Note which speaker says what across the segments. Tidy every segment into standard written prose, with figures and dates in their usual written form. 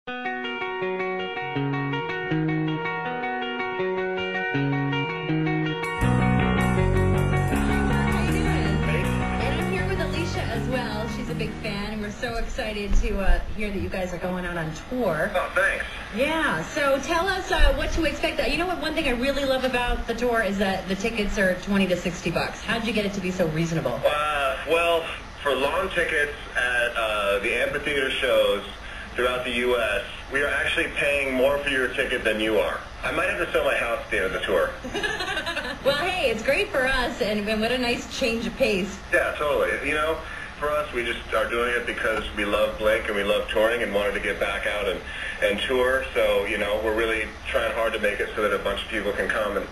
Speaker 1: She's a big fan, and we're so excited to hear that you guys are going out on tour.
Speaker 2: Oh, thanks.
Speaker 1: Yeah, so tell us what to expect. You know what, one thing I really love about the tour is that the tickets are $20 to $60. How'd you get it to be so reasonable?
Speaker 2: Well, for long tickets at the amphitheater shows throughout the U.S., we are actually paying more for your ticket than you are. I might have to sell my house at the end of the tour.
Speaker 1: Well, hey, it's great for us, and what a nice change of pace.
Speaker 2: Yeah, totally. You know, for us, we just are doing it because we love Blake and we love touring and wanted to get back out and tour. So, you know, we're really trying hard to make it so that a bunch of people can come and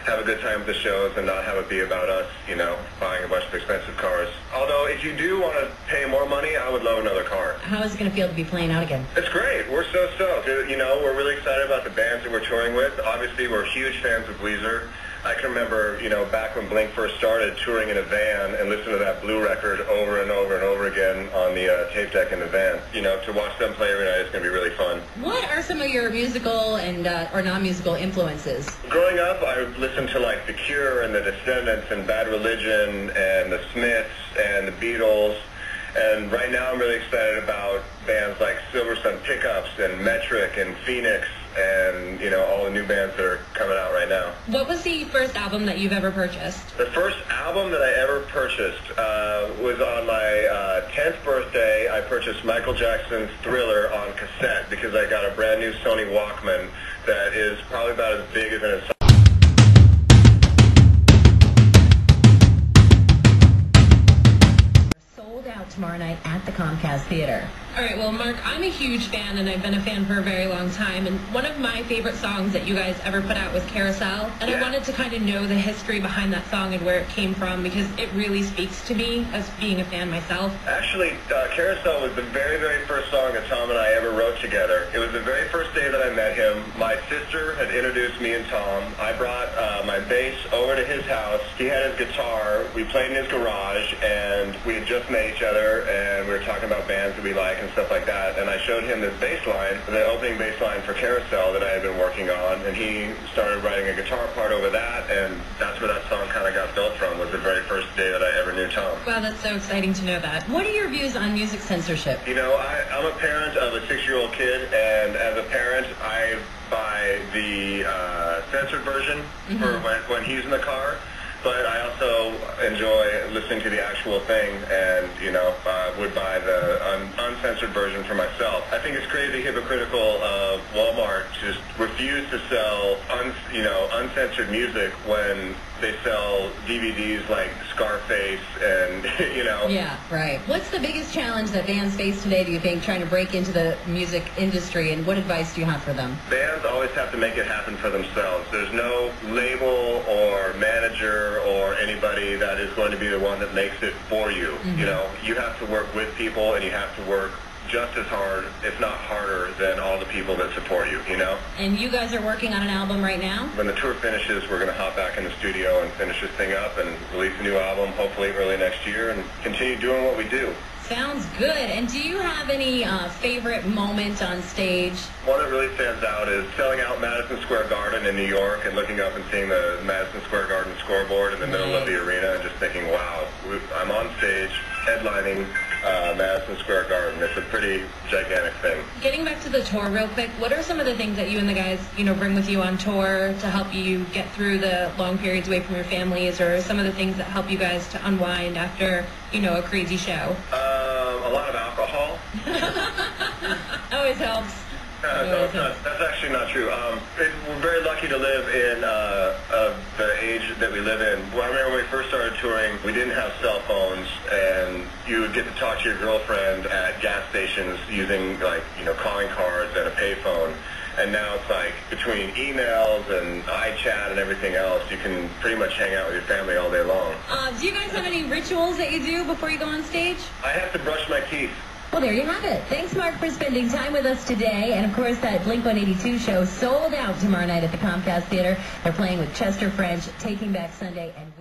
Speaker 2: have a good time at the shows and not have it be about us, you know, buying a bunch of expensive cars. Although, if you do want to pay more money, I would love another car.
Speaker 1: How is it going to feel to be playing out again?
Speaker 2: It's great. We're so stoked. You know, we're really excited about the bands that we're touring with. Obviously, we're huge fans of Weezer. I can remember, you know, back when Blink first started, touring in a van and listening to that Blue record over and over and over again on the tape deck in the van. You know, to watch them play every night is going to be really fun.
Speaker 1: What are some of your musical and or non-musical influences?
Speaker 2: Growing up, I listened to, like, The Cure and The Descendants and Bad Religion and The Smiths and The Beatles. And right now I'm really excited about bands like Silver Sun Pickups and Metric and Phoenix and, you know, all the new bands that are coming out right now.
Speaker 1: What was the first album that you've ever purchased?
Speaker 2: The first album that I ever purchased was on my 10th birthday. I purchased Michael Jackson's Thriller on cassette because I got a brand new Sony Walkman that is probably about as big as an
Speaker 1: tomorrow night at the Comcast Theater.
Speaker 3: All right, well, Mark, I'm a huge fan, and I've been a fan for a very long time, and one of my favorite songs that you guys ever put out was Carousel, and I wanted to kind of know the history behind that song and where it came from, because it really speaks to me as being a fan myself.
Speaker 2: Actually, Carousel was the very, very first song that Tom and I ever wrote together. It was the very first day that I met him. My sister had introduced me and Tom. I brought my bass over to his house. He had his guitar. We played in his garage, and we had just met each other, and we were talking about bands that we like and stuff like that, and I showed him this bass line, the opening bass line for Carousel that I had been working on, and he started writing a guitar part over that, and that's where that song kind of got built from, was the very first day that I ever knew Tom.
Speaker 3: Wow, that's so exciting to know that.
Speaker 1: What are your views on music censorship?
Speaker 2: You know, I'm a parent of a 6-year-old kid, and as a parent, I buy the censored version for when he's in the car. But I also enjoy listening to the actual thing and, you know, would buy the uncensored version for myself. I think it's crazy hypocritical of Walmart to just refuse to sell, uncensored music when they sell DVDs like Scarface and, you know.
Speaker 1: Yeah, right. What's the biggest challenge that bands face today, do you think, trying to break into the music industry, and what advice do you have for them?
Speaker 2: Bands always have to make it happen for themselves. There's no label or manager or anybody that is going to be the one that makes it for you. You know, you have to work with people, and you have to work just as hard, if not harder, than all the people that support you, you know?
Speaker 1: And you guys are working on an album right now?
Speaker 2: When the tour finishes, we're going to hop back in the studio and finish this thing up and release a new album, hopefully early next year, and continue doing what we do.
Speaker 1: Sounds good. And do you have any favorite moment on stage?
Speaker 2: One that really stands out is selling out Madison Square Garden in New York and looking up and seeing the Madison Square Garden scoreboard in the middle of the arena and just thinking, wow, I'm on stage headlining Madison Square Garden. It's a pretty gigantic thing.
Speaker 3: Getting back to the tour real quick, what are some of the things that you and the guys, you know, bring with you on tour to help you get through the long periods away from your families, or some of the things that help you guys to unwind after, you know, a crazy show?
Speaker 2: A lot of alcohol.
Speaker 3: Always helps.
Speaker 2: That's actually not true. We're very lucky to live in the age that we live in. Well, I remember when we first started touring, we didn't have cell phones, and you would get to talk to your girlfriend at gas stations using, like, you know, calling cards and a payphone. And now it's like, between emails and iChat and everything else, you can pretty much hang out with your family all day long.
Speaker 1: Do you guys have any rituals that you do before you go on stage?
Speaker 2: I have to brush my teeth.
Speaker 1: Well, there you have it. Thanks, Mark, for spending time with us today. And, of course, that Blink-182 show sold out tomorrow night at the Comcast Theater. They're playing with Chester, French, Taking Back Sunday, and